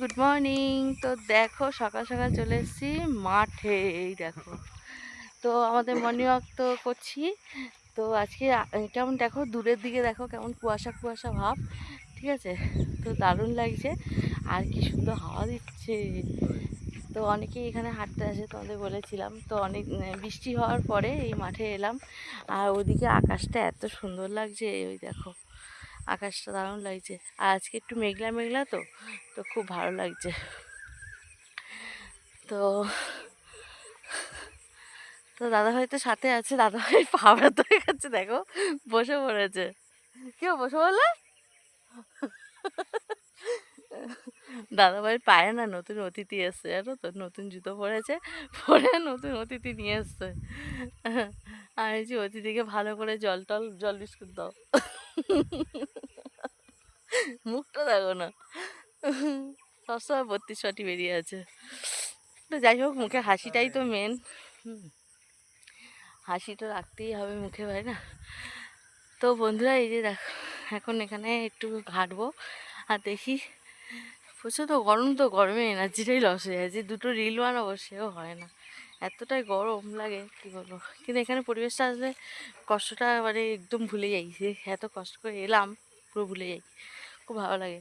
Good morning. তো দেখো সকাল সকাল চলে এসেছি মাঠে। এই দেখো, তো আমাদের মর্নিং ওয়াক তো করছি। তো আজকে কেমন দেখো, দূরের দিকে দেখো কেমন কুয়াশা কুয়াশা ভাব। ঠিক আছে, তো দারুণ লাগছে আর কি সুন্দর হাওয়া দিচ্ছে। তো অনেকেই এখানে হাঁটতে আসে, তোমাদের বলেছিলাম। তো অনেক বৃষ্টি হওয়ার পরে এই মাঠে এলাম। আর ওদিকে আকাশটা এত সুন্দর লাগছে, ওই দেখো আকাশটা দারুণ লাগছে। আর আজকে একটু মেঘলা মেঘলা, তো তো খুব ভালো লাগছে। তো তো দাদাভাই তো সাথে আছে, দাদাভাই পা ব্যথা হয়ে গেছে, দেখো বসে পড়েছে। কেউ বসে বললে দাদাভাইয়ের পায়ে না নতুন অতিথি এসছে, জানো তো, নতুন জুতো পরেছে, পরে নতুন অতিথি নিয়ে এসছে। আর এই যে অতিথিকে ভালো করে জল বিস্কুট দাও। মুখটা দেখো না, সবসময় 32 বেরিয়ে আছে। তো যাই হোক, মুখে হাসিটাই তো মেন। হাসি তো রাখতেই হবে মুখে, ভাই না। তো বন্ধুরা, এই যে দেখো এখন এখানে একটু ঘাঁটবো আর দেখি। প্রচুর তো গরম, তো গরমে এনার্জিটাই লস হয়ে যায়। যে দুটো রিল বানাবো সেও হয় না, এতটাই গরম লাগে কি বলবো। কিন্তু এখানে পরিবেশটা আসলে কষ্টটা মানে একদম ভুলে যাই, যে এত কষ্ট করে এলাম পুরো ভুলে যাই। খুব ভালো লাগে।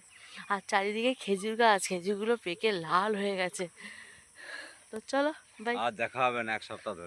আর চারিদিকে খেজুর গাছ, খেজুরগুলো পেকে লাল হয়ে গেছে। তো চলো, বাই। আর দেখা হবে না এক সপ্তাহ ধরে।